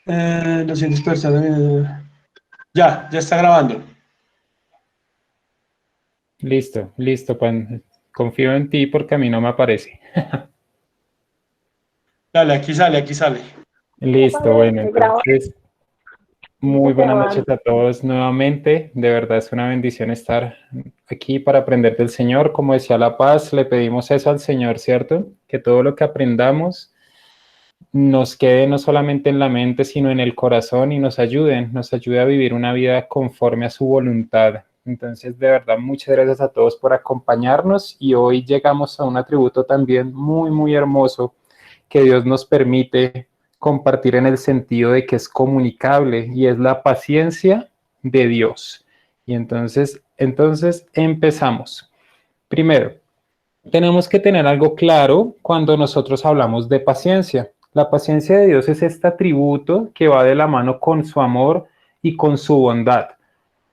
Lo siento, personas. Ya está grabando. Listo, listo, Juan. Confío en ti porque a mí no me aparece. Dale, aquí sale, aquí sale. Me Listo, bueno, aparece, graba, entonces, dice muy buenas noches grabando. a todos nuevamente. De verdad es una bendición estar aquí para aprender del Señor. Como decía La Paz, le pedimos eso al Señor, ¿cierto? Que todo lo que aprendamos nos quede no solamente en la mente, sino en el corazón y nos ayude a vivir una vida conforme a su voluntad. Entonces, de verdad, muchas gracias a todos por acompañarnos y hoy llegamos a un atributo también muy, muy hermoso que Dios nos permite compartir en el sentido de que es comunicable y es la paciencia de Dios. Y entonces empezamos. Primero, tenemos que tener algo claro cuando nosotros hablamos de paciencia. La paciencia de Dios es este atributo que va de la mano con su amor y con su bondad.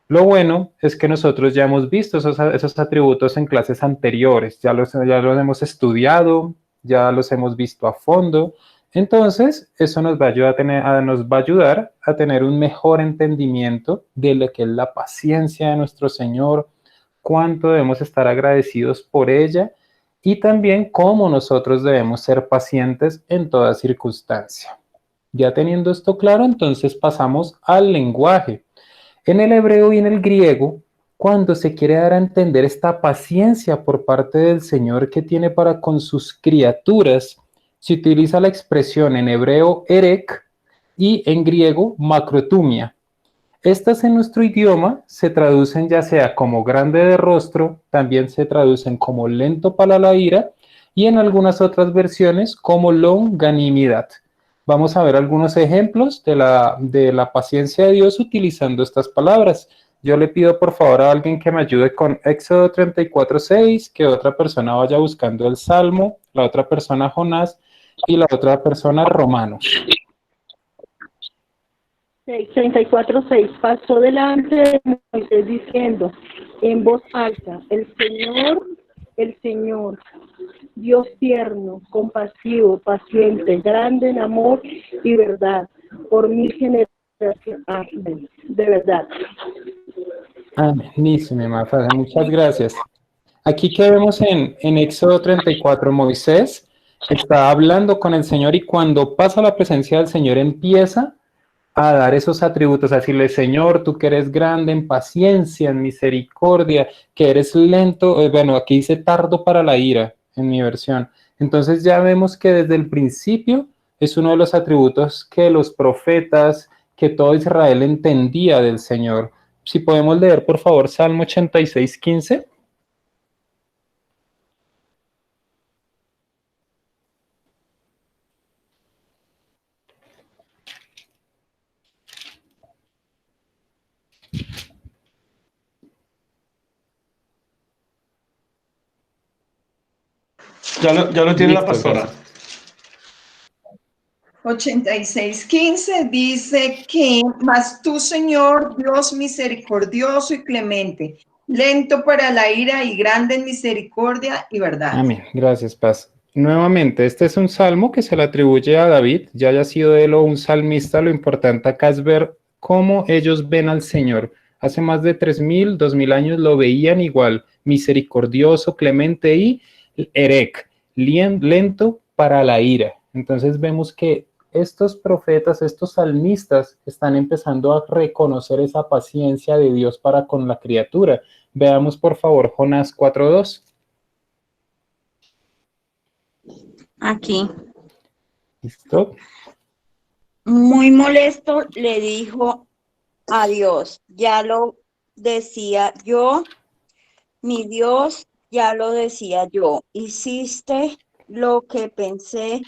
Lo bueno es que nosotros ya hemos visto esos atributos en clases anteriores, ya los hemos estudiado, ya los hemos visto a fondo. Entonces, eso nos va a ayudar nos va a ayudar a tener un mejor entendimiento de lo que es la paciencia de nuestro Señor, cuánto debemos estar agradecidos por ella y también cómo nosotros debemos ser pacientes en toda circunstancia. Ya teniendo esto claro, entonces pasamos al lenguaje. En el hebreo y en el griego, cuando se quiere dar a entender esta paciencia por parte del Señor que tiene para con sus criaturas, se utiliza la expresión en hebreo erek y en griego macrotumia. Estas en nuestro idioma se traducen ya sea como grande de rostro, también se traducen como lento para la ira y en algunas otras versiones como longanimidad. Vamos a ver algunos ejemplos de la paciencia de Dios utilizando estas palabras. Yo le pido por favor a alguien que me ayude con Éxodo 34:6, que otra persona vaya buscando el Salmo, la otra persona Jonás y la otra persona Romanos. 34:6 pasó delante de Moisés diciendo en voz alta, el Señor, Dios tierno, compasivo, paciente, grande en amor y verdad, por 1000 generaciones. Amén. De verdad. Buenísimo, Mafalda, muchas gracias. Aquí que vemos en Éxodo 34, Moisés está hablando con el Señor y cuando pasa la presencia del Señor empieza a dar esos atributos, a decirle, Señor, tú que eres grande en paciencia, en misericordia, que eres lento, bueno, aquí dice tardo para la ira, en mi versión. Entonces ya vemos que desde el principio es uno de los atributos que los profetas, que todo Israel entendía del Señor. Si podemos leer, por favor, Salmo 86:15. Ya lo tiene la Listo, pastora. gracias. 86:15 dice que, mas tú, Señor, Dios misericordioso y clemente, lento para la ira y grande en misericordia y verdad. Amén. Gracias, Paz. Nuevamente, este es un salmo que se le atribuye a David, ya haya sido él o un salmista, lo importante acá es ver cómo ellos ven al Señor. Hace más de 3000, 2000 años lo veían igual, misericordioso, clemente y erec, lento para la ira. Entonces vemos que estos profetas, estos salmistas, están empezando a reconocer esa paciencia de Dios para con la criatura. Veamos por favor Jonás 4:2. Aquí. ¿Listo? Muy molesto le dijo a Dios, ya lo decía yo, mi Dios, ya lo decía yo, hiciste lo que pensé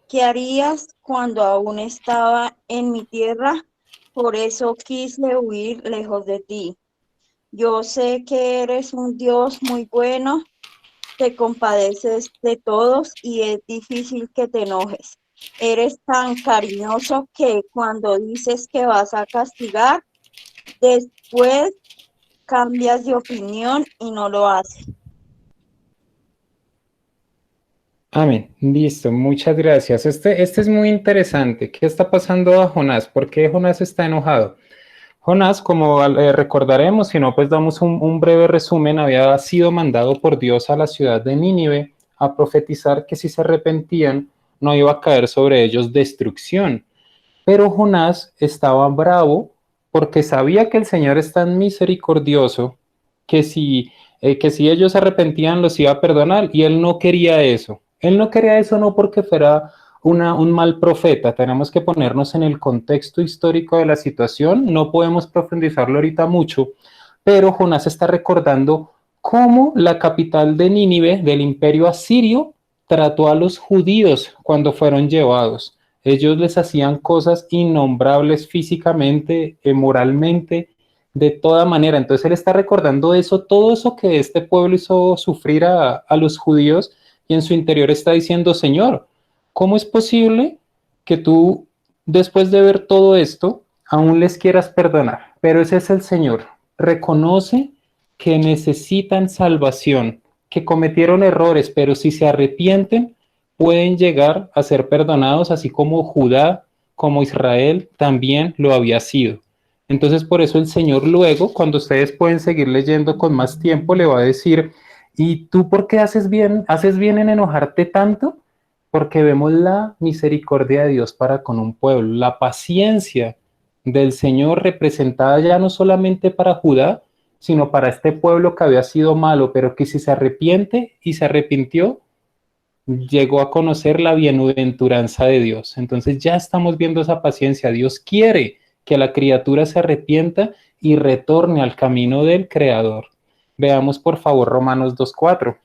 que harías cuando aún estaba en mi tierra, por eso quise huir lejos de ti. Yo sé que eres un Dios muy bueno, te compadeces de todos y es difícil que te enojes. Eres tan cariñoso que cuando dices que vas a castigar, después cambias de opinión y no lo haces. Amén. Listo, muchas gracias. Este es muy interesante. ¿Qué está pasando a Jonás? ¿Por qué Jonás está enojado? Jonás, como recordaremos, si no, pues damos un breve resumen, había sido mandado por Dios a la ciudad de Nínive a profetizar que si se arrepentían, no iba a caer sobre ellos destrucción. Pero Jonás estaba bravo porque sabía que el Señor es tan misericordioso que si ellos se arrepentían los iba a perdonar y él no quería eso. Él no quería eso no porque fuera un mal profeta. Tenemos que ponernos en el contexto histórico de la situación. No podemos profundizarlo ahorita mucho, pero Jonás está recordando cómo la capital de Nínive, del imperio asirio, trató a los judíos cuando fueron llevados. Ellos les hacían cosas innombrables físicamente, moralmente, de toda manera. Entonces él está recordando eso, todo eso que este pueblo hizo sufrir a los judíos, y en su interior está diciendo, Señor, ¿cómo es posible que tú, después de ver todo esto, aún les quieras perdonar? Pero ese es el Señor. Reconoce que necesitan salvación, que cometieron errores, pero si se arrepienten, pueden llegar a ser perdonados, así como Judá, como Israel también lo había sido. Entonces, por eso el Señor luego, cuando ustedes pueden seguir leyendo con más tiempo, le va a decir, ¿y tú por qué haces bien en enojarte tanto? Porque vemos la misericordia de Dios para con un pueblo, la paciencia del Señor representada ya no solamente para Judá, sino para este pueblo que había sido malo, pero que si se arrepiente y se arrepintió, llegó a conocer la bienaventuranza de Dios. Entonces ya estamos viendo esa paciencia. Dios quiere que la criatura se arrepienta y retorne al camino del Creador. Veamos por favor Romanos 2:4.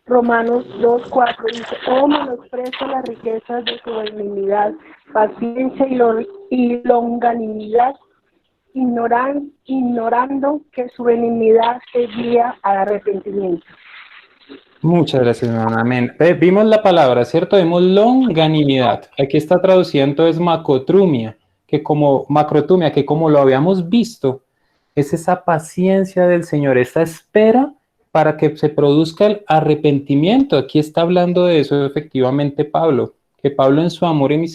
Romanos 2:4 dice, oh, menosprecio las riquezas de su benignidad, paciencia y longanimidad, ignorando que su benignidad es guía al arrepentimiento. Muchas gracias, hermana. Amén. Vimos la palabra, ¿cierto? Vimos longanimidad. Aquí está traducida entonces macrotumia, que como lo habíamos visto, es esa paciencia del Señor, esa espera para que se produzca el arrepentimiento. Aquí está hablando de eso efectivamente Pablo, que Pablo en su amor y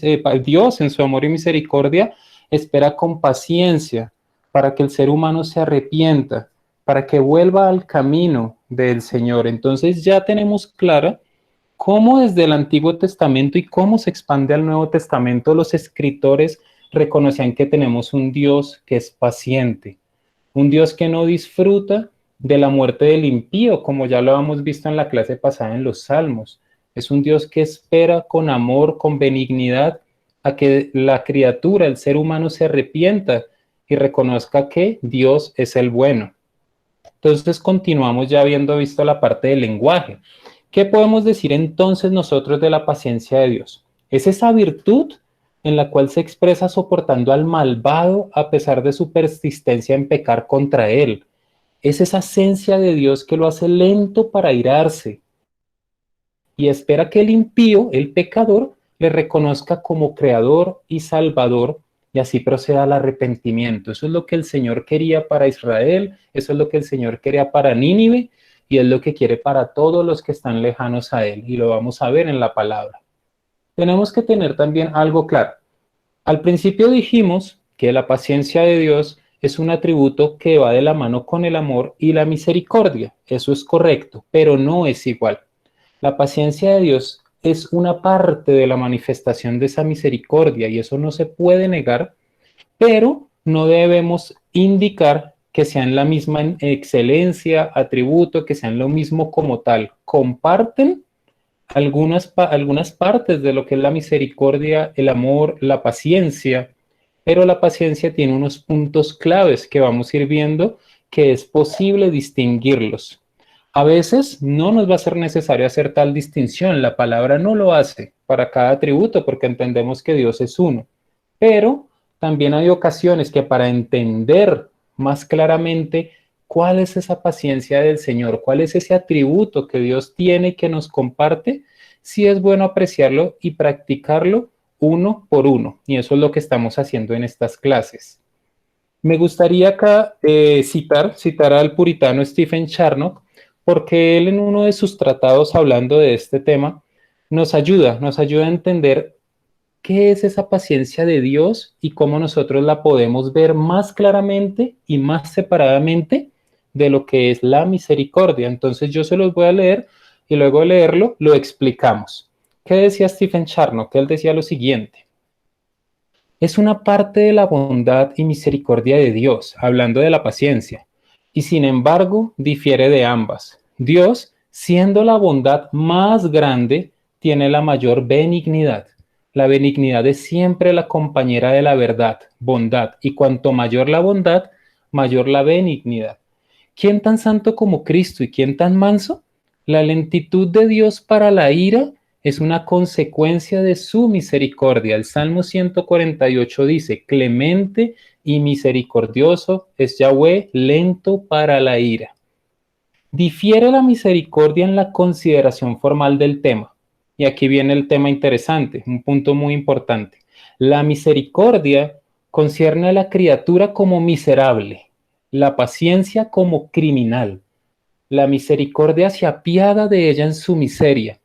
Dios en su amor y misericordia espera con paciencia para que el ser humano se arrepienta, para que vuelva al camino del Señor. Entonces ya tenemos clara cómo desde el Antiguo Testamento y cómo se expande al Nuevo Testamento los escritores reconocían que tenemos un Dios que es paciente, un Dios que no disfruta de la muerte del impío, como ya lo hemos visto en la clase pasada en los Salmos. Es un Dios que espera con amor, con benignidad, a que la criatura, el ser humano, se arrepienta y reconozca que Dios es el bueno. Entonces continuamos ya habiendo visto la parte del lenguaje. ¿Qué podemos decir entonces nosotros de la paciencia de Dios? Es esa virtud en la cual se expresa soportando al malvado a pesar de su persistencia en pecar contra él. Es esa esencia de Dios que lo hace lento para irarse y espera que el impío, el pecador, le reconozca como creador y salvador y así proceda al arrepentimiento. Eso es lo que el Señor quería para Israel, eso es lo que el Señor quería para Nínive y es lo que quiere para todos los que están lejanos a Él y lo vamos a ver en la palabra. Tenemos que tener también algo claro. Al principio dijimos que la paciencia de Dios es un atributo que va de la mano con el amor y la misericordia. Eso es correcto, pero no es igual. La paciencia de Dios es una parte de la manifestación de esa misericordia y eso no se puede negar, pero no debemos indicar que sean la misma excelencia, atributo, que sean lo mismo como tal. Comparten algunas partes de lo que es la misericordia, el amor, la paciencia, pero la paciencia tiene unos puntos claves que vamos a ir viendo que es posible distinguirlos. A veces no nos va a ser necesario hacer tal distinción, la palabra no lo hace para cada atributo porque entendemos que Dios es uno, pero también hay ocasiones que para entender más claramente cuál es esa paciencia del Señor, cuál es ese atributo que Dios tiene y que nos comparte, sí es bueno apreciarlo y practicarlo uno por uno, y eso es lo que estamos haciendo en estas clases. Me gustaría acá citar al puritano Stephen Charnock, porque él en uno de sus tratados hablando de este tema nos ayuda a entender qué es esa paciencia de Dios y cómo nosotros la podemos ver más claramente y más separadamente de lo que es la misericordia. Entonces yo se los voy a leer y luego de leerlo lo explicamos. ¿Qué decía Stephen Charnock? Él decía lo siguiente: es una parte de la bondad y misericordia de Dios, hablando de la paciencia, y sin embargo difiere de ambas. Dios, siendo la bondad más grande, tiene la mayor benignidad. La benignidad es siempre la compañera de la verdad, bondad, y cuanto mayor la bondad, mayor la benignidad. ¿Quién tan santo como Cristo y quién tan manso? La lentitud de Dios para la ira es una consecuencia de su misericordia. El Salmo 148 dice: clemente y misericordioso es Yahweh, lento para la ira. Difiere la misericordia en la consideración formal del tema. Y aquí viene el tema interesante, un punto muy importante. La misericordia concierne a la criatura como miserable, la paciencia como criminal. La misericordia se apiada de ella en su miseria.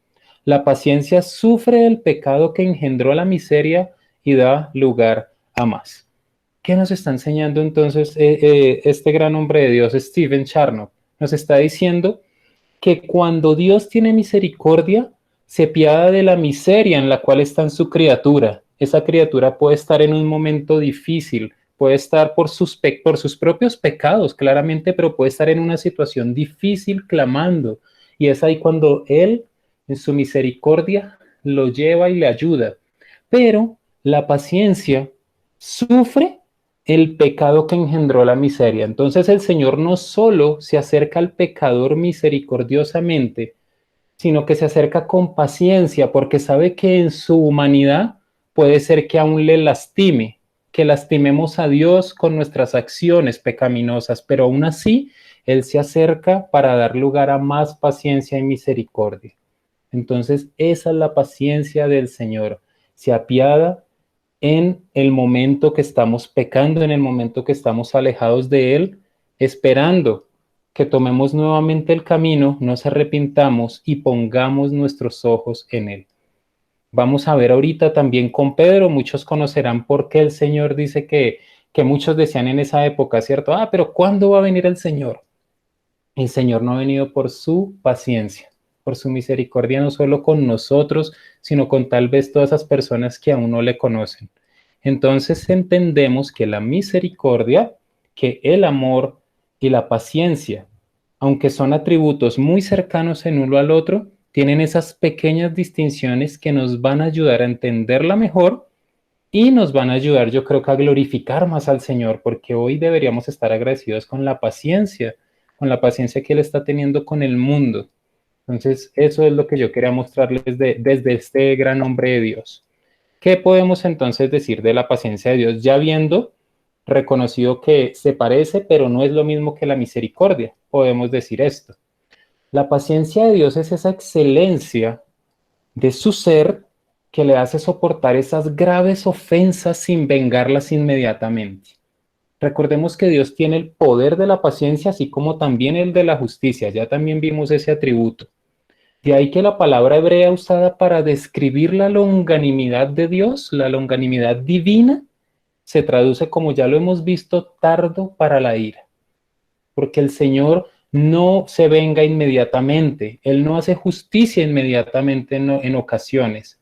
La paciencia sufre el pecado que engendró la miseria y da lugar a más. ¿Qué nos está enseñando entonces este gran hombre de Dios, Stephen Charnock? Nos está diciendo que cuando Dios tiene misericordia, se apiada de la miseria en la cual está en su criatura. Esa criatura puede estar en un momento difícil, puede estar por sus propios pecados, claramente, pero puede estar en una situación difícil clamando. Y es ahí cuando Él, en su misericordia, lo lleva y le ayuda. Pero la paciencia sufre el pecado que engendró la miseria. Entonces el Señor no solo se acerca al pecador misericordiosamente, sino que se acerca con paciencia, porque sabe que en su humanidad puede ser que aún le lastime, que lastimemos a Dios con nuestras acciones pecaminosas, pero aún así Él se acerca para dar lugar a más paciencia y misericordia. Entonces esa es la paciencia del Señor. Se apiada en el momento que estamos pecando, en el momento que estamos alejados de Él, esperando que tomemos nuevamente el camino, nos arrepintamos y pongamos nuestros ojos en Él. Vamos a ver ahorita también con Pedro, muchos conocerán por qué el Señor dice que muchos decían en esa época, ¿cierto? Pero ¿cuándo va a venir el Señor? El Señor no ha venido por su paciencia, por su misericordia, no solo con nosotros, sino con tal vez todas esas personas que aún no le conocen. Entonces entendemos que la misericordia, que el amor y la paciencia, aunque son atributos muy cercanos en uno al otro, tienen esas pequeñas distinciones que nos van a ayudar a entenderla mejor y nos van a ayudar, yo creo que a glorificar más al Señor, porque hoy deberíamos estar agradecidos con la paciencia que Él está teniendo con el mundo. Entonces, eso es lo que yo quería mostrarles desde este gran hombre de Dios. ¿Qué podemos entonces decir de la paciencia de Dios? Ya habiendo reconocido que se parece, pero no es lo mismo que la misericordia, podemos decir esto. La paciencia de Dios es esa excelencia de su ser que le hace soportar esas graves ofensas sin vengarlas inmediatamente. Recordemos que Dios tiene el poder de la paciencia, así como también el de la justicia. Ya también vimos ese atributo. De ahí que la palabra hebrea usada para describir la longanimidad de Dios, la longanimidad divina, se traduce, como ya lo hemos visto, tardo para la ira. Porque el Señor no se venga inmediatamente, Él no hace justicia inmediatamente en ocasiones.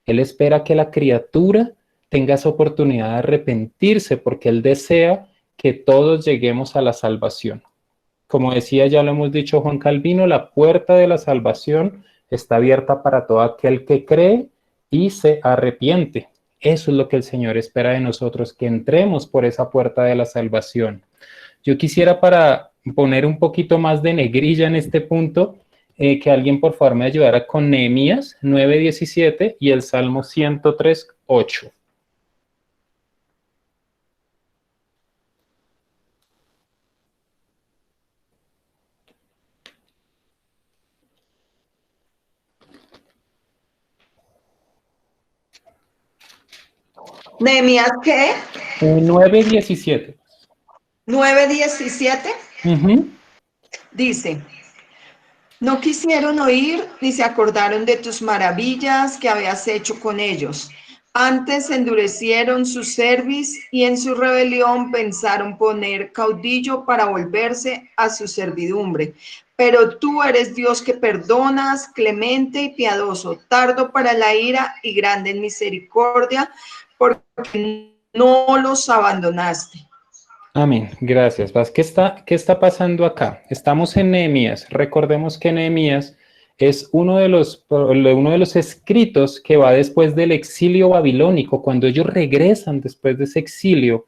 Él espera que la criatura tenga esa oportunidad de arrepentirse, porque Él desea que todos lleguemos a la salvación. Como decía, ya lo hemos dicho Juan Calvino, la puerta de la salvación está abierta para todo aquel que cree y se arrepiente. Eso es lo que el Señor espera de nosotros, que entremos por esa puerta de la salvación. Yo quisiera, para poner un poquito más de negrilla en este punto, que alguien por favor me ayudara con Nehemías 9:17 y el Salmo 103:8. Nehemías, ¿qué? 9:17. 9:17 Uh-huh. dice: No quisieron oír ni se acordaron de tus maravillas que habías hecho con ellos. Antes endurecieron su cerviz y en su rebelión pensaron poner caudillo para volverse a su servidumbre. Pero tú eres Dios que perdonas, clemente y piadoso, tardo para la ira y grande en misericordia, porque no los abandonaste. Amén, gracias. Vas, qué está pasando acá? Estamos en Nehemías. Recordemos que Nehemías es uno de los escritos que va después del exilio babilónico, cuando ellos regresan después de ese exilio.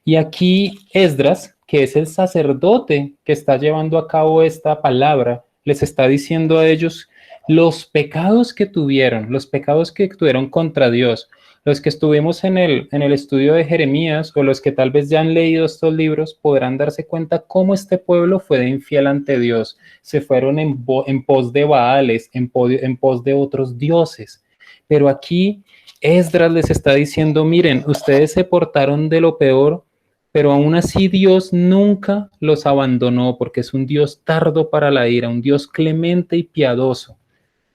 Y aquí Esdras, que es el sacerdote que está llevando a cabo esta palabra, les está diciendo a ellos los pecados que tuvieron, los pecados que tuvieron contra Dios. Los que estuvimos en el estudio de Jeremías o los que tal vez ya han leído estos libros podrán darse cuenta cómo este pueblo fue de infiel ante Dios. Se fueron en pos de Baales, en pos de otros dioses. Pero aquí Esdras les está diciendo, miren, ustedes se portaron de lo peor, pero aún así Dios nunca los abandonó porque es un Dios tardo para la ira, un Dios clemente y piadoso.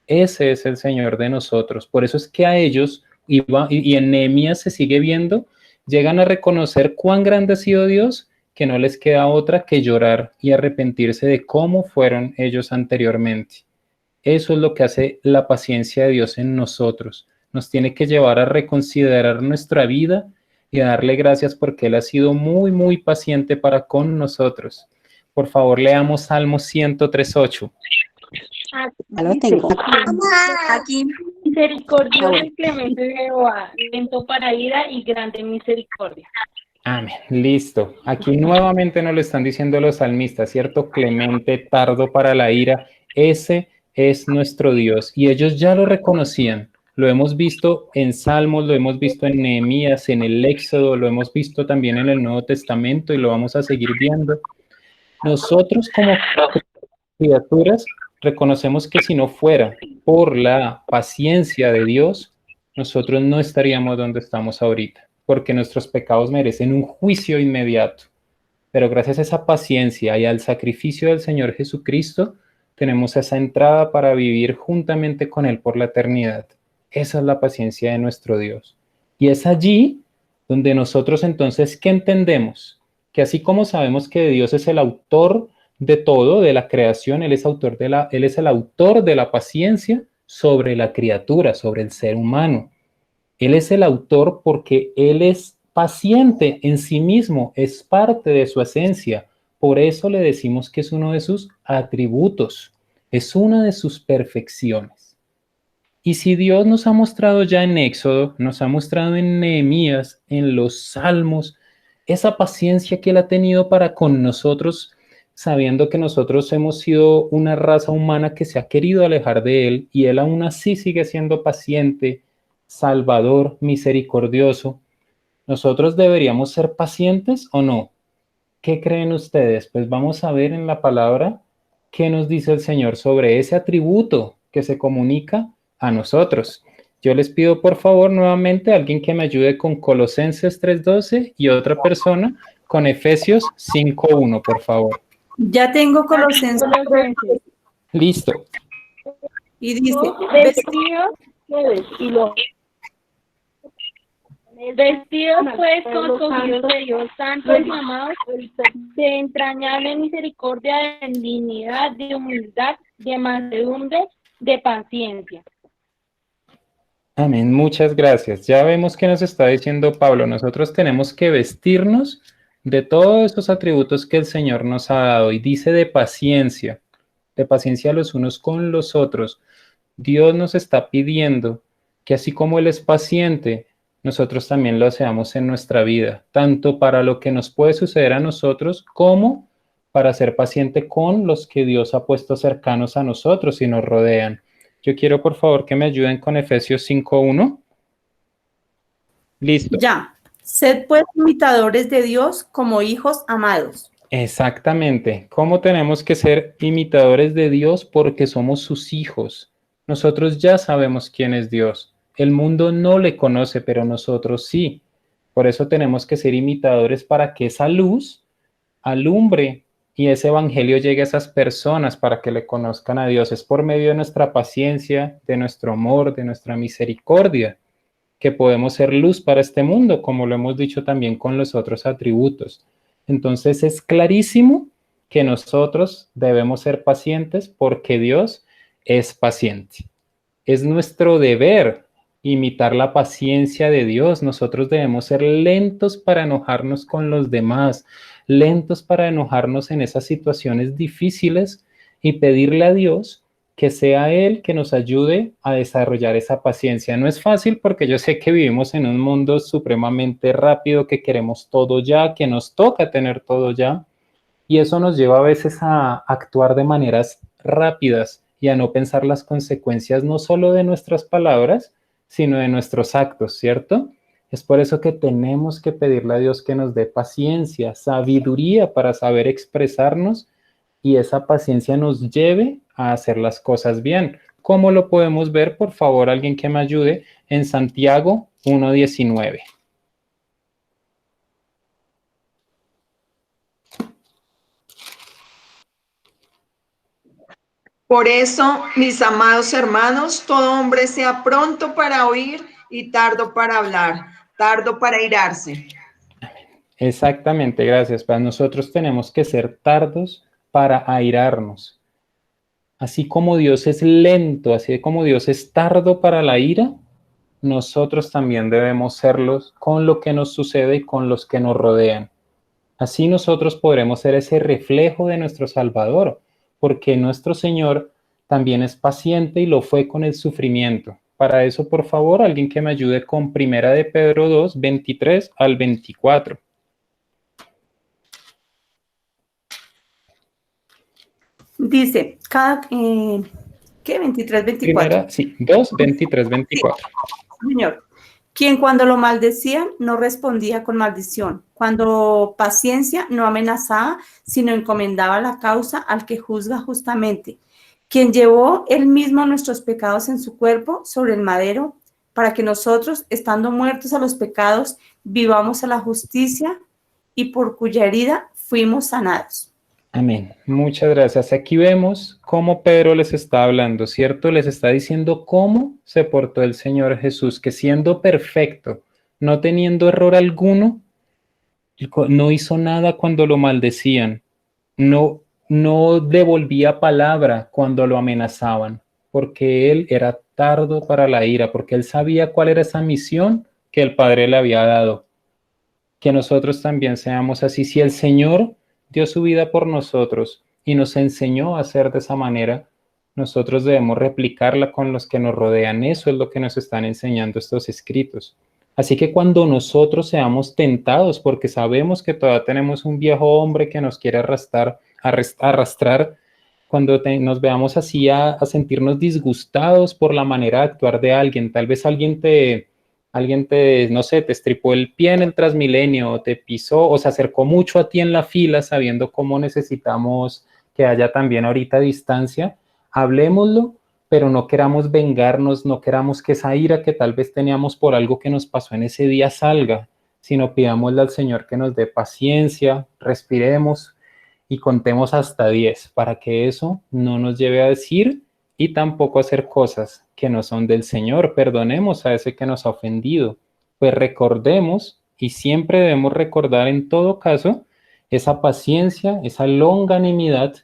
Ese es el Señor de nosotros. Por eso es que a ellos, y en Nehemías se sigue viendo, llegan a reconocer cuán grande ha sido Dios, que no les queda otra que llorar y arrepentirse de cómo fueron ellos anteriormente. Eso es lo que hace la paciencia de Dios en nosotros. Nos tiene que llevar a reconsiderar nuestra vida y a darle gracias porque Él ha sido muy, muy paciente para con nosotros. Por favor, leamos Salmo 103:8. Ya lo tengo. Aquí. Misericordioso y clemente de Jehová, lento para ira y grande en misericordia. Amén. Listo. Aquí nuevamente nos lo están diciendo los salmistas, ¿cierto? Clemente, tardo para la ira. Ese es nuestro Dios. Y ellos ya lo reconocían. Lo hemos visto en Salmos, lo hemos visto en Nehemías, en el Éxodo, lo hemos visto también en el Nuevo Testamento y lo vamos a seguir viendo. Nosotros como criaturas reconocemos que si no fuera por la paciencia de Dios, nosotros no estaríamos donde estamos ahorita, porque nuestros pecados merecen un juicio inmediato. Pero gracias a esa paciencia y al sacrificio del Señor Jesucristo, tenemos esa entrada para vivir juntamente con Él por la eternidad. Esa es la paciencia de nuestro Dios. Y es allí donde nosotros entonces, ¿qué entendemos? Que así como sabemos que Dios es el autor de todo, de la creación, Él es el autor de la paciencia sobre la criatura, sobre el ser humano. Él es el autor porque Él es paciente en sí mismo, es parte de su esencia. Por eso le decimos que es uno de sus atributos, es una de sus perfecciones. Y si Dios nos ha mostrado ya en Éxodo, nos ha mostrado en Nehemías, en los Salmos, esa paciencia que Él ha tenido para con nosotros, sabiendo que nosotros hemos sido una raza humana que se ha querido alejar de Él y Él aún así sigue siendo paciente, salvador, misericordioso. ¿Nosotros deberíamos ser pacientes o no? ¿Qué creen ustedes? Pues vamos a ver en la palabra qué nos dice el Señor sobre ese atributo que se comunica a nosotros. Yo les pido por favor nuevamente a alguien que me ayude con Colosenses 3:12 y otra persona con Efesios 5:1, por favor. Ya tengo Colosenses Listo. y dice, Vestidos y los vestidos pues con cogidos de Dios santos y amados, de entrañable misericordia, de dignidad, de humildad, de mansedumbre, de paciencia. Amén, muchas gracias. Ya vemos que nos está diciendo Pablo, nosotros tenemos que vestirnos de todos esos atributos que el Señor nos ha dado y dice de paciencia los unos con los otros. Dios nos está pidiendo que así como Él es paciente, nosotros también lo seamos en nuestra vida, tanto para lo que nos puede suceder a nosotros como para ser paciente con los que Dios ha puesto cercanos a nosotros y nos rodean. Yo quiero, por favor, que me ayuden con Efesios 5:1. Listo. ya, sed pues imitadores de Dios como hijos amados. Exactamente. ¿Cómo tenemos que ser imitadores de Dios? Porque somos sus hijos. Nosotros ya sabemos quién es Dios. El mundo no le conoce, pero nosotros sí. Por eso tenemos que ser imitadores para que esa luz alumbre y ese evangelio llegue a esas personas para que le conozcan a Dios. Es por medio de nuestra paciencia, de nuestro amor, de nuestra misericordia, que podemos ser luz para este mundo, como lo hemos dicho también con los otros atributos. Entonces es clarísimo que nosotros debemos ser pacientes porque Dios es paciente. Es nuestro deber imitar la paciencia de Dios. Nosotros debemos ser lentos para enojarnos con los demás, lentos para enojarnos en esas situaciones difíciles y pedirle a Dios que sea Él que nos ayude a desarrollar esa paciencia. No es fácil porque yo sé que vivimos en un mundo supremamente rápido, que queremos todo ya, que nos toca tener todo ya, y eso nos lleva a veces a actuar de maneras rápidas y a no pensar las consecuencias no solo de nuestras palabras, sino de nuestros actos, ¿cierto? Es por eso que tenemos que pedirle a Dios que nos dé paciencia, sabiduría para saber expresarnos y esa paciencia nos lleve a hacer las cosas bien. ¿Cómo lo podemos ver? Por favor, alguien que me ayude en Santiago 1:19. Por eso, mis amados hermanos, todo hombre sea pronto para oír y tardo para hablar, tardo para irarse. Exactamente, gracias. Para nosotros tenemos que ser tardos para airarnos. Así como Dios es lento, así como Dios es tardo para la ira, nosotros también debemos serlos con lo que nos sucede y con los que nos rodean. Así nosotros podremos ser ese reflejo de nuestro Salvador, porque nuestro Señor también es paciente y lo fue con el sufrimiento. Para eso, por favor, alguien que me ayude con 1 de Pedro 2, 23 al 24. Dice, ¿qué? 23, 24. Sí, 2, 23, 24. Señor, quien cuando lo maldecían no respondía con maldición, cuando paciencia no amenazaba, sino encomendaba la causa al que juzga justamente, quien llevó él mismo nuestros pecados en su cuerpo sobre el madero, para que nosotros, estando muertos a los pecados, vivamos a la justicia y por cuya herida fuimos sanados. Amén. Muchas gracias. Aquí vemos cómo Pedro les está hablando, ¿cierto? Les está diciendo cómo se portó el Señor Jesús, que siendo perfecto, no teniendo error alguno, no hizo nada cuando lo maldecían, no devolvía palabra cuando lo amenazaban, porque él era tardo para la ira, porque él sabía cuál era esa misión que el Padre le había dado. Que nosotros también seamos así. Si el Señor dio su vida por nosotros y nos enseñó a hacer de esa manera, nosotros debemos replicarla con los que nos rodean. Eso es lo que nos están enseñando estos escritos. Así que cuando nosotros seamos tentados, porque sabemos que todavía tenemos un viejo hombre que nos quiere arrastrar, cuando nos veamos así a sentirnos disgustados por la manera de actuar de alguien, tal vez alguien te, no sé, te estripó el pie en el Transmilenio, o te pisó, o se acercó mucho a ti en la fila, sabiendo cómo necesitamos que haya también ahorita distancia, hablémoslo, pero no queramos vengarnos, no queramos que esa ira que tal vez teníamos por algo que nos pasó en ese día salga, sino pidámosle al Señor que nos dé paciencia, respiremos y contemos hasta 10 para que eso no nos lleve a decir y tampoco a hacer cosas que no son del Señor. Perdonemos a ese que nos ha ofendido, pues recordemos, y siempre debemos recordar en todo caso, esa paciencia, esa longanimidad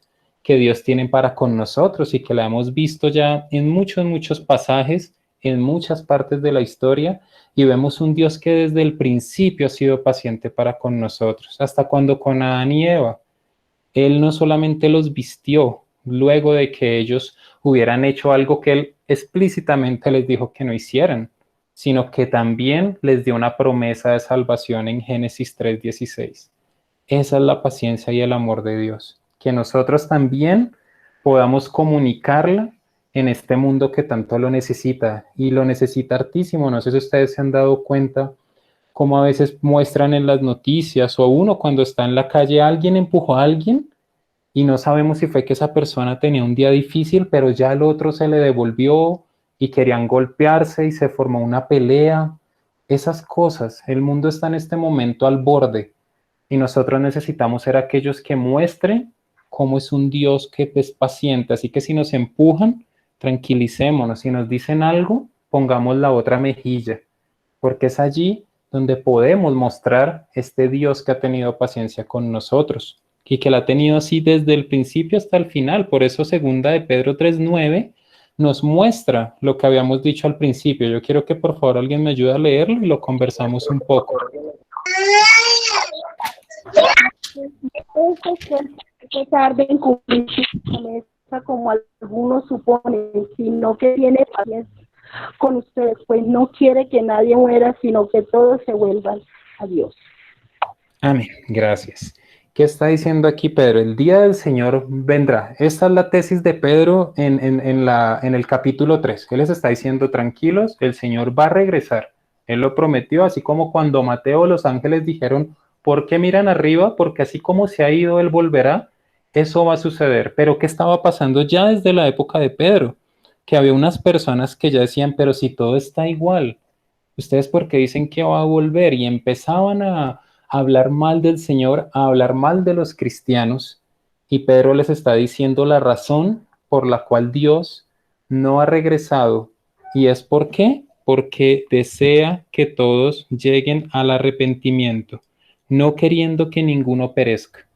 que Dios tiene para con nosotros y que la hemos visto ya en muchos pasajes, en muchas partes de la historia, y vemos un Dios que desde el principio ha sido paciente para con nosotros, hasta cuando con Adán y Eva, Él no solamente los vistió luego de que ellos hubieran hecho algo que Él explícitamente les dijo que no hicieran, sino que también les dio una promesa de salvación en Génesis 3:16. Esa es la paciencia y el amor de Dios, que nosotros también podamos comunicarla en este mundo que tanto lo necesita, y lo necesita hartísimo. No sé si ustedes se han dado cuenta cómo a veces muestran en las noticias, o uno cuando está en la calle, alguien empujó a alguien y no sabemos si fue que esa persona tenía un día difícil, pero ya el otro se le devolvió y querían golpearse y se formó una pelea. Esas cosas, el mundo está en este momento al borde y nosotros necesitamos ser aquellos que muestren cómo es un Dios que es paciente. Así que si nos empujan, tranquilicémonos. Si nos dicen algo, pongamos la otra mejilla, porque es allí donde podemos mostrar este Dios que ha tenido paciencia con nosotros y que la ha tenido así desde el principio hasta el final. Por eso segunda de Pedro 3:9 nos muestra lo que habíamos dicho al principio. Yo quiero que por favor alguien me ayude a leerlo y lo conversamos un poco. A pesar de incumplir su promesa como algunos suponen, sino que tiene paciencia con ustedes, pues no quiere que nadie muera, sino que todos se vuelvan a Dios. Amén. Gracias. ¿Qué está diciendo aquí Pedro? El día del Señor vendrá. Esta es la tesis de Pedro en el capítulo 3. Él les está diciendo, tranquilos, el Señor va a regresar. Él lo prometió, así como cuando Mateo, los ángeles dijeron, ¿por qué miran arriba? Porque así como se ha ido, Él volverá. Eso va a suceder. Pero ¿qué estaba pasando ya desde la época de Pedro? Que había unas personas que ya decían, pero si todo está igual, ¿ustedes por qué dicen que va a volver? Y empezaban a hablar mal del Señor, a hablar mal de los cristianos, y Pedro les está diciendo la razón por la cual Dios no ha regresado. ¿Y es por qué? Porque desea que todos lleguen al arrepentimiento, no queriendo que ninguno perezca.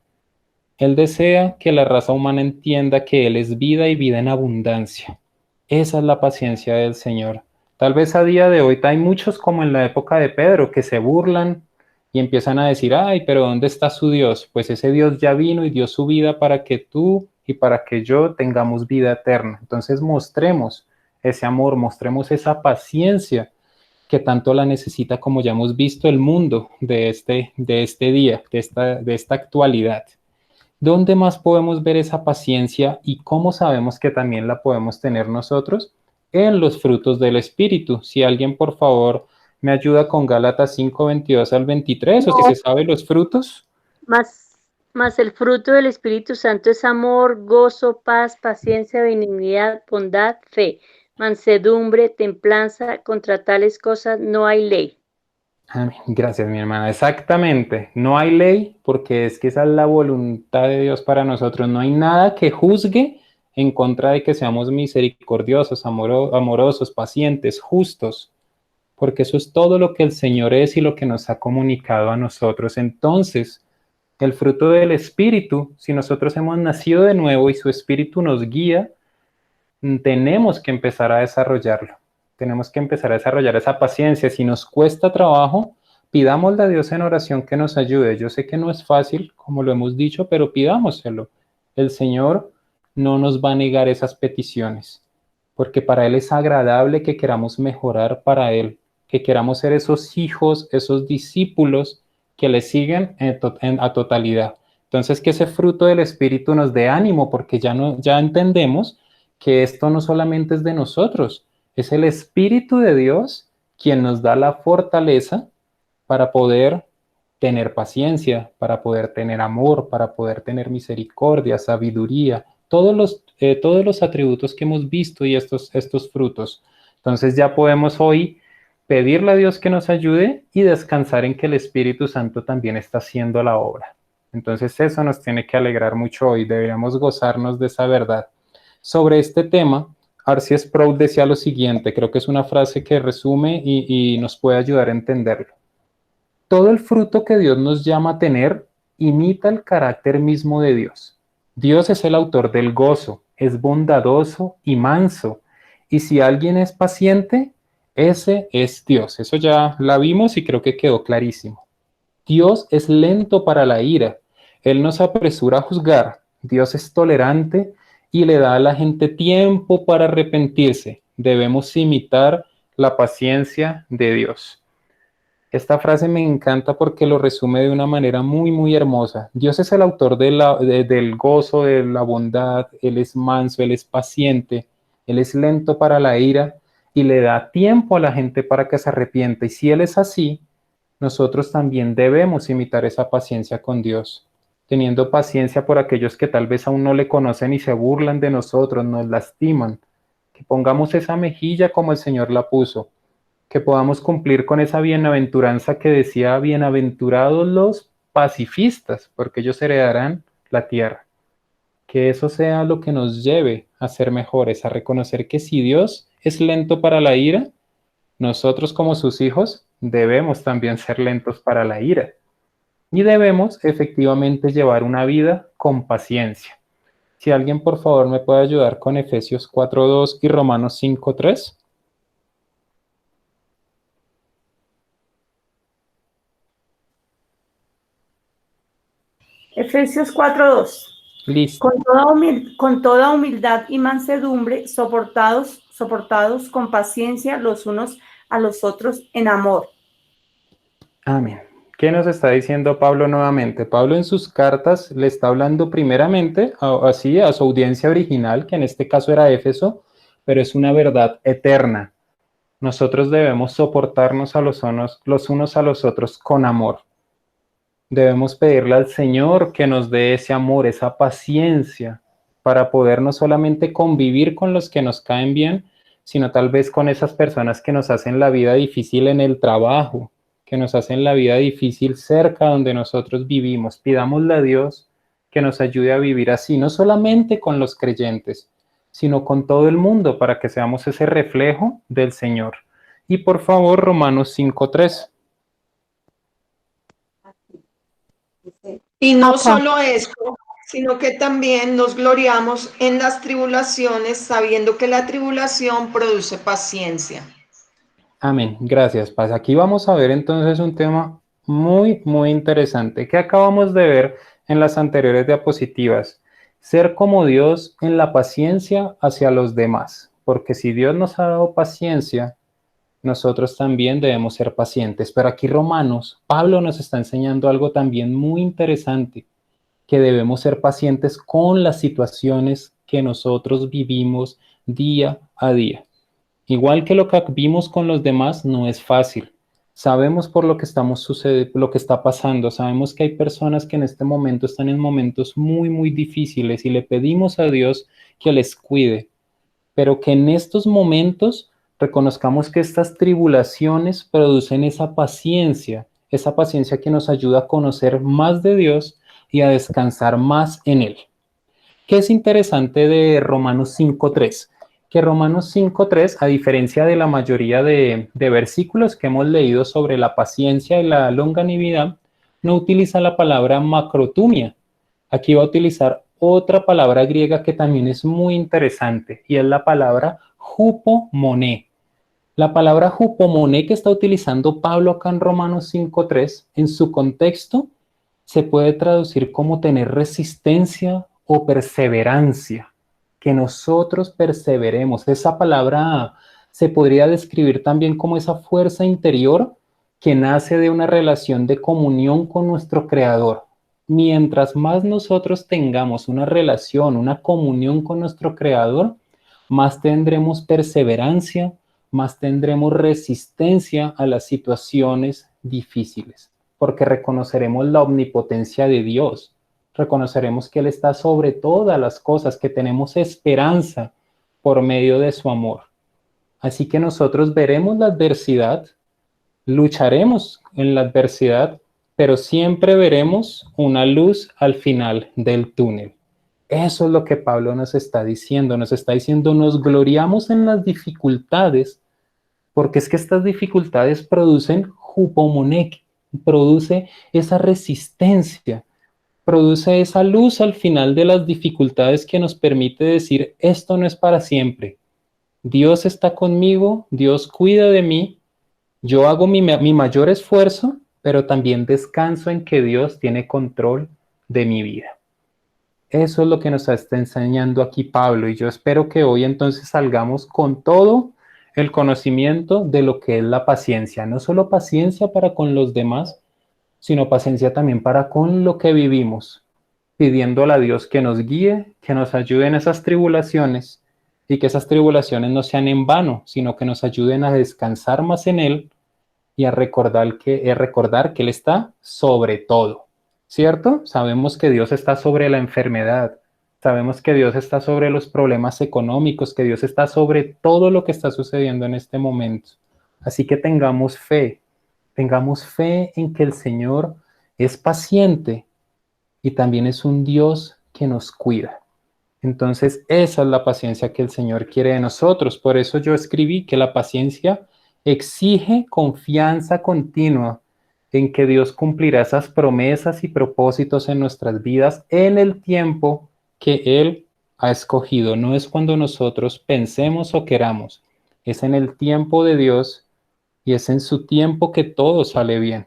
Él desea que la raza humana entienda que Él es vida y vida en abundancia. Esa es la paciencia del Señor. Tal vez a día de hoy hay muchos como en la época de Pedro que se burlan y empiezan a decir, ay, pero ¿dónde está su Dios? Pues ese Dios ya vino y dio su vida para que tú y para que yo tengamos vida eterna. Entonces mostremos ese amor, mostremos esa paciencia que tanto la necesita, como ya hemos visto, el mundo de este día, de esta actualidad. ¿Dónde más podemos ver esa paciencia y cómo sabemos que también la podemos tener nosotros? En los frutos del Espíritu. Si alguien, por favor, me ayuda con Gálatas 5:22 al 23, o si se sabe los frutos. Mas el fruto del Espíritu Santo es amor, gozo, paz, paciencia, benignidad, bondad, fe, mansedumbre, templanza. Contra tales cosas no hay ley. Amén. Gracias, mi hermana. Exactamente. No hay ley porque es que esa es la voluntad de Dios para nosotros. No hay nada que juzgue en contra de que seamos misericordiosos, amorosos, pacientes, justos, porque eso es todo lo que el Señor es y lo que nos ha comunicado a nosotros. Entonces, el fruto del Espíritu, si nosotros hemos nacido de nuevo y su Espíritu nos guía, tenemos que empezar a desarrollarlo. Tenemos que empezar a desarrollar esa paciencia. Si nos cuesta trabajo, pidámosle a Dios en oración que nos ayude. Yo sé que no es fácil, como lo hemos dicho, pero pidámoselo. El Señor no nos va a negar esas peticiones, porque para Él es agradable que queramos mejorar para Él, que queramos ser esos hijos, esos discípulos que le siguen a totalidad. Entonces, que ese fruto del Espíritu nos dé ánimo, porque ya entendemos que esto no solamente es de nosotros, es el Espíritu de Dios quien nos da la fortaleza para poder tener paciencia, para poder tener amor, para poder tener misericordia, sabiduría, todos los atributos que hemos visto y estos frutos. Entonces ya podemos hoy pedirle a Dios que nos ayude y descansar en que el Espíritu Santo también está haciendo la obra. Entonces eso nos tiene que alegrar mucho hoy, deberíamos gozarnos de esa verdad. Sobre este tema, R.C. Sproul decía lo siguiente, creo que es una frase que resume y nos puede ayudar a entenderlo. Todo el fruto que Dios nos llama a tener imita el carácter mismo de Dios. Dios es el autor del gozo, es bondadoso y manso, y si alguien es paciente, ese es Dios. Eso ya la vimos y creo que quedó clarísimo. Dios es lento para la ira, Él no se apresura a juzgar, Dios es tolerante y le da a la gente tiempo para arrepentirse. Debemos imitar la paciencia de Dios. Esta frase me encanta porque lo resume de una manera muy, muy hermosa. Dios es el autor del gozo, de la bondad, Él es manso, Él es paciente, Él es lento para la ira y le da tiempo a la gente para que se arrepienta. Y si Él es así, nosotros también debemos imitar esa paciencia con Dios, teniendo paciencia por aquellos que tal vez aún no le conocen y se burlan de nosotros, nos lastiman, que pongamos esa mejilla como el Señor la puso, que podamos cumplir con esa bienaventuranza que decía, bienaventurados los pacifistas, porque ellos heredarán la tierra. que eso sea lo que nos lleve a ser mejores, a reconocer que si Dios es lento para la ira, nosotros como sus hijos debemos también ser lentos para la ira y debemos efectivamente llevar una vida con paciencia. Si alguien por favor me puede ayudar con Efesios 4:2 y Romanos 5:3. Efesios 4:2. Listo. Con toda humildad y mansedumbre, soportados con paciencia los unos a los otros en amor. Amén. ¿Qué nos está diciendo Pablo nuevamente? Pablo en sus cartas le está hablando primeramente así a su audiencia original, que en este caso era Éfeso, pero es una verdad eterna. Nosotros debemos soportarnos los unos a los otros con amor. Debemos pedirle al Señor que nos dé ese amor, esa paciencia, para poder no solamente convivir con los que nos caen bien, sino tal vez con esas personas que nos hacen la vida difícil en el trabajo, que nos hacen la vida difícil cerca donde nosotros vivimos. Pidámosle a Dios que nos ayude a vivir así, no solamente con los creyentes, sino con todo el mundo, para que seamos ese reflejo del Señor. Y por favor, Romanos 5:3. Y no Acá. solo eso, sino que también nos gloriamos en las tribulaciones, sabiendo que la tribulación produce paciencia. Amén, gracias, Paz. Aquí vamos a ver entonces un tema muy, muy interesante que acabamos de ver en las anteriores diapositivas. Ser como Dios en la paciencia hacia los demás, porque si Dios nos ha dado paciencia, nosotros también debemos ser pacientes. Pero aquí Romanos, Pablo nos está enseñando algo también muy interesante, que debemos ser pacientes con las situaciones que nosotros vivimos día a día. Igual que lo que vimos con los demás, no es fácil. Sabemos por lo que lo que está pasando. Sabemos que hay personas que en este momento están en momentos muy, muy difíciles y le pedimos a Dios que les cuide, pero que en estos momentos reconozcamos que estas tribulaciones producen esa paciencia que nos ayuda a conocer más de Dios y a descansar más en Él. ¿Qué es interesante de Romanos 5:3? Que Romanos 5:3, a diferencia de la mayoría de versículos que hemos leído sobre la paciencia y la longanimidad, no utiliza la palabra macrotumia. Aquí va a utilizar otra palabra griega que también es muy interesante, y es la palabra hupomoné. La palabra hupomoné que está utilizando Pablo acá en Romanos 5:3, en su contexto, se puede traducir como tener resistencia o perseverancia, que nosotros perseveremos. Esa palabra se podría describir también como esa fuerza interior que nace de una relación de comunión con nuestro Creador. Mientras más nosotros tengamos una relación, una comunión con nuestro Creador, más tendremos perseverancia, más tendremos resistencia a las situaciones difíciles, porque reconoceremos la omnipotencia de Dios, reconoceremos que Él está sobre todas las cosas, que tenemos esperanza por medio de su amor. Así que nosotros veremos la adversidad, lucharemos en la adversidad, pero siempre veremos una luz al final del túnel. Eso es lo que Pablo nos está diciendo, nos gloriamos en las dificultades, porque es que estas dificultades producen hupomonek, produce esa resistencia, produce esa luz al final de las dificultades que nos permite decir, esto no es para siempre. Dios está conmigo, Dios cuida de mí, yo hago mi mayor esfuerzo, pero también descanso en que Dios tiene control de mi vida. Eso es lo que nos está enseñando aquí Pablo, y yo espero que hoy entonces salgamos con todo el conocimiento de lo que es la paciencia, no solo paciencia para con los demás, sino paciencia también para con lo que vivimos, pidiéndole a Dios que nos guíe, que nos ayude en esas tribulaciones, y que esas tribulaciones no sean en vano, sino que nos ayuden a descansar más en Él y a recordar que Él está sobre todo, ¿cierto? Sabemos que Dios está sobre la enfermedad, sabemos que Dios está sobre los problemas económicos, que Dios está sobre todo lo que está sucediendo en este momento. Así que tengamos fe en que el Señor es paciente y también es un Dios que nos cuida. Entonces, esa es la paciencia que el Señor quiere de nosotros. Por eso yo escribí que la paciencia exige confianza continua en que Dios cumplirá esas promesas y propósitos en nuestras vidas en el tiempo que Él ha escogido. No es cuando nosotros pensemos o queramos, es en el tiempo de Dios y es en su tiempo que todo sale bien.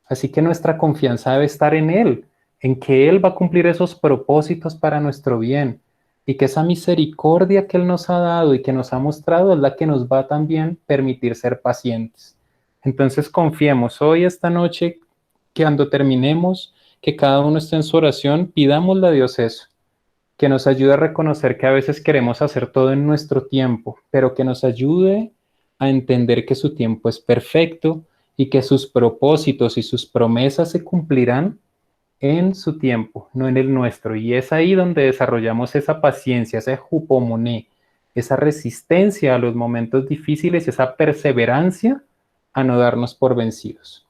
Así que nuestra confianza debe estar en Él, en que Él va a cumplir esos propósitos para nuestro bien y que esa misericordia que Él nos ha dado y que nos ha mostrado es la que nos va a también permitir ser pacientes. Entonces confiemos hoy, esta noche, que cuando terminemos, que cada uno esté en su oración, pidámosle a Dios eso, que nos ayude a reconocer que a veces queremos hacer todo en nuestro tiempo, pero que nos ayude a entender que su tiempo es perfecto y que sus propósitos y sus promesas se cumplirán en su tiempo, no en el nuestro. Y es ahí donde desarrollamos esa paciencia, ese jupomoné, esa resistencia a los momentos difíciles, esa perseverancia a no darnos por vencidos.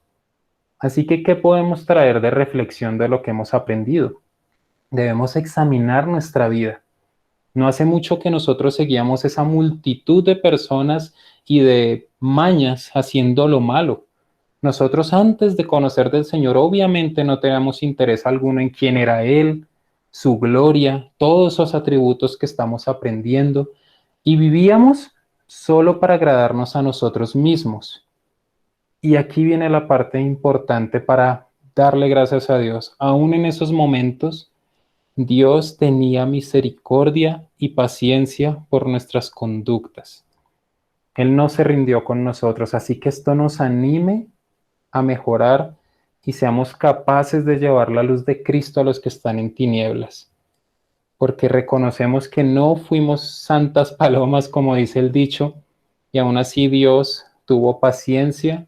Así que, ¿qué podemos traer de reflexión de lo que hemos aprendido? Debemos examinar nuestra vida. No hace mucho que nosotros seguíamos esa multitud de personas y de mañas haciendo lo malo. Nosotros antes de conocer del Señor obviamente no teníamos interés alguno en quién era Él, su gloria, todos esos atributos que estamos aprendiendo y vivíamos solo para agradarnos a nosotros mismos. Y aquí viene la parte importante para darle gracias a Dios. Aún en esos momentos, Dios tenía misericordia y paciencia por nuestras conductas. Él no se rindió con nosotros, así que esto nos anime a mejorar y seamos capaces de llevar la luz de Cristo a los que están en tinieblas. Porque reconocemos que no fuimos santas palomas, como dice el dicho, y aún así Dios tuvo paciencia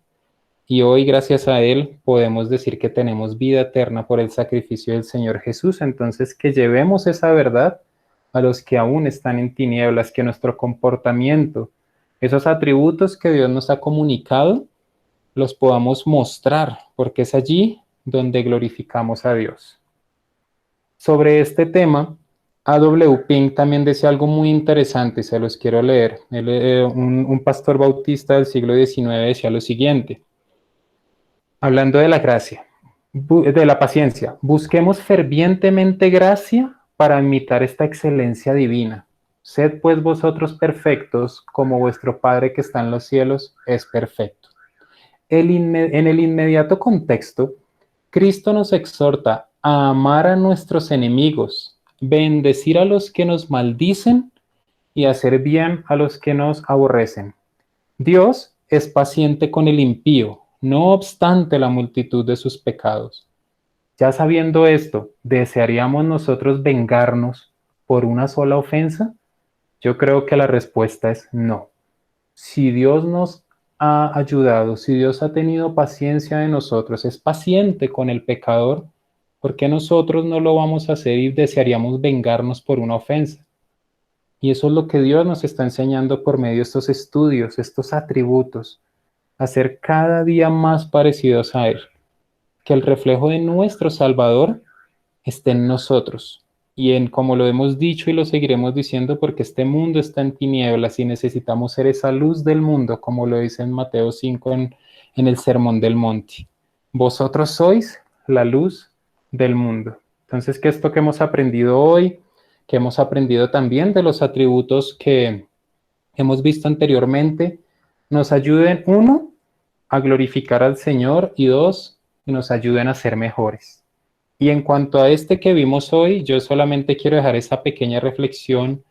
y hoy, gracias a Él, podemos decir que tenemos vida eterna por el sacrificio del Señor Jesús. Entonces, que llevemos esa verdad a los que aún están en tinieblas, que nuestro comportamiento, esos atributos que Dios nos ha comunicado, los podamos mostrar, porque es allí donde glorificamos a Dios. Sobre este tema, A.W. Pink también decía algo muy interesante, se los quiero leer. Un pastor bautista del siglo XIX decía lo siguiente, hablando de la gracia, de la paciencia: busquemos fervientemente gracia para imitar esta excelencia divina. Sed pues vosotros perfectos, como vuestro Padre que está en los cielos es perfecto. En el inmediato contexto, Cristo nos exhorta a amar a nuestros enemigos, bendecir a los que nos maldicen y hacer bien a los que nos aborrecen. Dios es paciente con el impío, no obstante la multitud de sus pecados. Ya sabiendo esto, ¿desearíamos nosotros vengarnos por una sola ofensa? Yo creo que la respuesta es no. Si Dios nos ha ayudado, si Dios ha tenido paciencia de nosotros, es paciente con el pecador, ¿por qué nosotros no lo vamos a hacer y desearíamos vengarnos por una ofensa? Y eso es lo que Dios nos está enseñando por medio de estos estudios, estos atributos, a ser cada día más parecidos a Él, que el reflejo de nuestro Salvador esté en nosotros. Y en, como lo hemos dicho y lo seguiremos diciendo, porque este mundo está en tinieblas y necesitamos ser esa luz del mundo, como lo dice en Mateo 5 en el Sermón del Monte. Vosotros sois la luz del mundo. Entonces, que esto que hemos aprendido hoy, que hemos aprendido también de los atributos que hemos visto anteriormente, nos ayuden, uno, a glorificar al Señor y dos, que nos ayuden a ser mejores. Y en cuanto a este que vimos hoy, yo solamente quiero dejar esa pequeña reflexión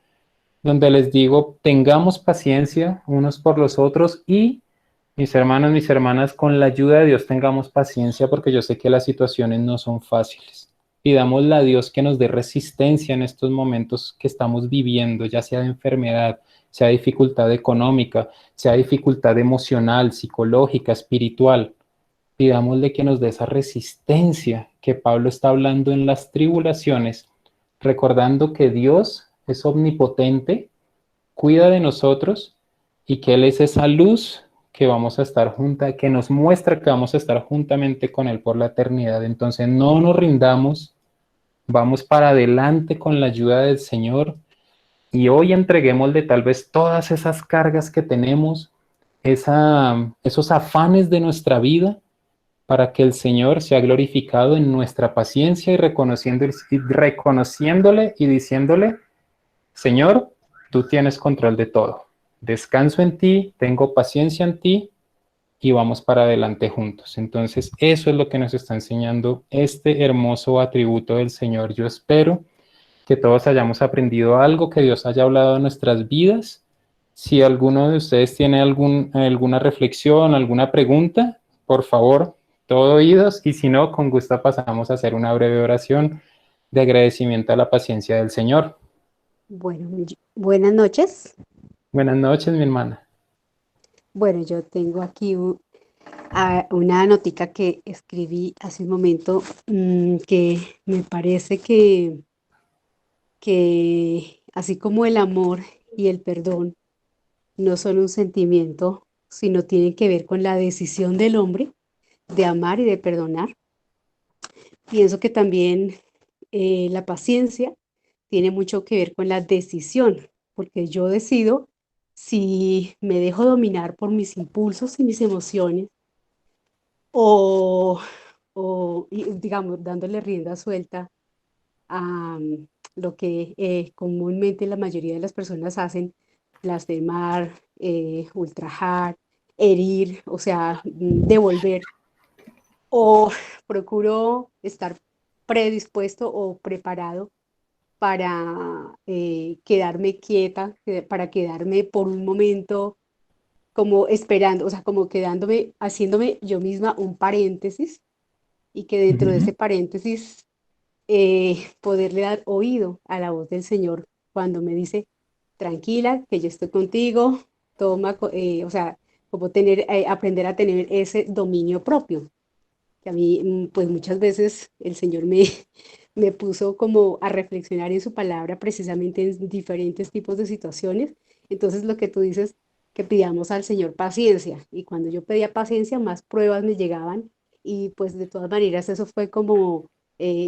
donde les digo, tengamos paciencia unos por los otros y, mis hermanos, mis hermanas, con la ayuda de Dios tengamos paciencia porque yo sé que las situaciones no son fáciles. Pidámosle a Dios que nos dé resistencia en estos momentos que estamos viviendo, ya sea de enfermedad, sea dificultad económica, sea dificultad emocional, psicológica, espiritual. Pidámosle que nos dé esa resistencia que Pablo está hablando en las tribulaciones, recordando que Dios es omnipotente, cuida de nosotros y que Él es esa luz que vamos a estar junta, que nos muestra que vamos a estar juntamente con Él por la eternidad. Entonces no nos rindamos, Vamos para adelante con la ayuda del Señor y hoy entreguémosle tal vez todas esas cargas que tenemos, esos afanes de nuestra vida, para que el Señor sea glorificado en nuestra paciencia y reconociéndole y diciéndole: Señor, tú tienes control de todo. Descanso en ti, tengo paciencia en ti y vamos para adelante juntos. Entonces, eso es lo que nos está enseñando este hermoso atributo del Señor. Yo espero que todos hayamos aprendido algo, que Dios haya hablado en nuestras vidas. Si alguno de ustedes tiene alguna reflexión, alguna pregunta, por favor, todo oídos, y si no, con gusto pasamos a hacer una breve oración de agradecimiento a la paciencia del Señor. Bueno, buenas noches. Buenas noches, mi hermana. Bueno, yo tengo aquí una notica que escribí hace un momento, que me parece que así como el amor y el perdón no son un sentimiento, sino tienen que ver con la decisión del hombre de amar y de perdonar. Pienso que también la paciencia tiene mucho que ver con la decisión, porque yo decido si me dejo dominar por mis impulsos y mis emociones o, digamos, dándole rienda suelta a lo que comúnmente la mayoría de las personas hacen: blasfemar, ultrajar, herir, o sea, devolver. O procuro estar predispuesto o preparado para quedarme quieta, para quedarme por un momento como esperando, o sea, como quedándome, haciéndome yo misma un paréntesis, y que dentro de ese paréntesis poderle dar oído a la voz del Señor cuando me dice: tranquila, que yo estoy contigo, toma, o sea, como aprender a tener ese dominio propio, que a mí, pues muchas veces el Señor me puso como a reflexionar en su palabra precisamente en diferentes tipos de situaciones. Entonces, lo que tú dices, que pidamos al Señor paciencia, y cuando yo pedía paciencia, más pruebas me llegaban, y pues de todas maneras eso fue como,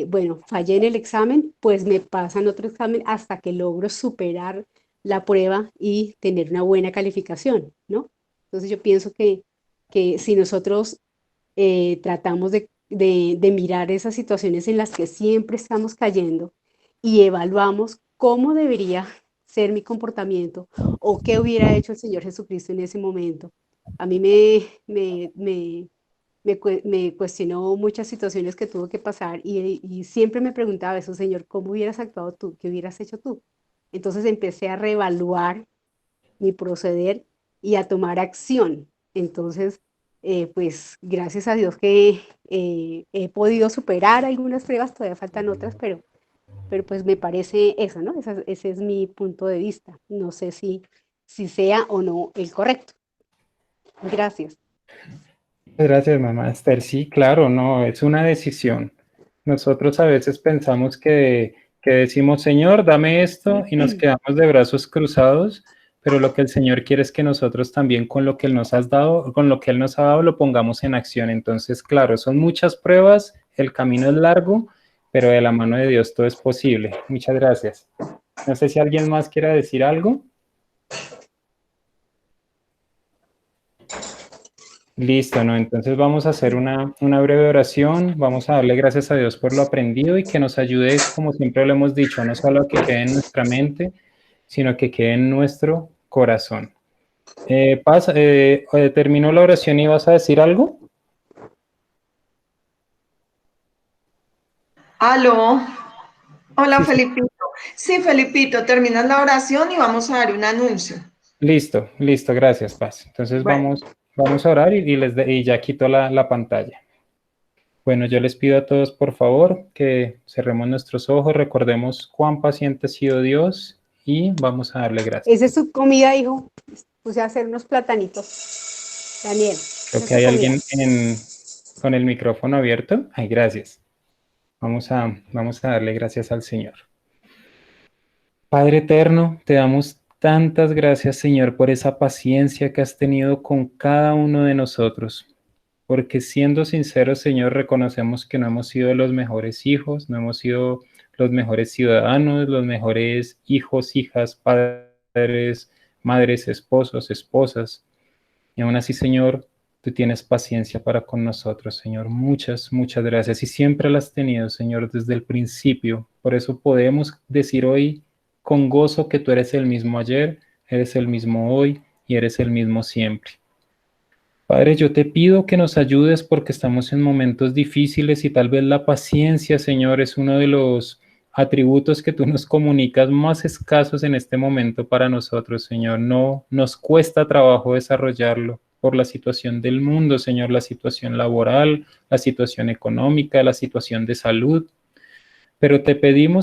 bueno, fallé en el examen, pues me pasan otro examen hasta que logro superar la prueba y tener una buena calificación, ¿no? Entonces yo pienso que si nosotros tratamos de mirar esas situaciones en las que siempre estamos cayendo y evaluamos cómo debería ser mi comportamiento o qué hubiera hecho el Señor Jesucristo en ese momento. A mí me cuestionó muchas situaciones que tuvo que pasar, y siempre me preguntaba eso: Señor, ¿cómo hubieras actuado tú? ¿Qué hubieras hecho tú? Entonces empecé a reevaluar mi proceder y a tomar acción. Entonces, pues gracias a Dios que he podido superar algunas pruebas, todavía faltan otras, pero pues me parece eso, ¿no? Ese es mi punto de vista. No sé si sea o no el correcto. Gracias. Gracias, mamá Esther. Sí, claro, no, es una decisión. Nosotros a veces pensamos que decimos: Señor, dame esto, y nos quedamos de brazos cruzados, pero lo que el Señor quiere es que nosotros también con lo que Él nos ha dado, con lo que Él nos ha dado, lo pongamos en acción. Entonces, claro, son muchas pruebas, el camino es largo, pero de la mano de Dios todo es posible. Muchas gracias. No sé si alguien más quiera decir algo. Listo, ¿no? Entonces vamos a hacer una breve oración, vamos a darle gracias a Dios por lo aprendido y que nos ayude, como siempre lo hemos dicho, no solo a que quede en nuestra mente, sino que quede en nuestro corazón. Paz, terminó la oración y vas a decir algo. Aló. Hola, Sí, sí. Felipito. Sí, Felipito, terminas la oración y vamos a dar un anuncio. Listo, gracias, Paz. Entonces Bueno. vamos a orar y ya quito la pantalla. Bueno, yo les pido a todos, por favor, que cerremos nuestros ojos, recordemos cuán paciente ha sido Dios y vamos a darle gracias. Esa es su comida, hijo. Puse a hacer unos platanitos. Daniel, Creo esa es que su hay comida. alguien con el micrófono abierto. Ay, gracias. Vamos a darle gracias al Señor. Padre eterno, te damos tantas gracias, Señor, por esa paciencia que has tenido con cada uno de nosotros. Porque siendo sinceros, Señor, reconocemos que no hemos sido los mejores hijos, no hemos sido los mejores ciudadanos, los mejores hijos, hijas, padres, madres, esposos, esposas. Y aún así, Señor, tú tienes paciencia para con nosotros, Señor. Muchas, muchas gracias. Y siempre la has tenido, Señor, desde el principio. Por eso podemos decir hoy con gozo que tú eres el mismo ayer, eres el mismo hoy y eres el mismo siempre. Padre, yo te pido que nos ayudes porque estamos en momentos difíciles y tal vez la paciencia, Señor, es uno de los atributos que tú nos comunicas más escasos en este momento para nosotros, Señor. No nos cuesta trabajo desarrollarlo por la situación del mundo, Señor, la situación laboral, la situación económica, la situación de salud. Pero te pedimos,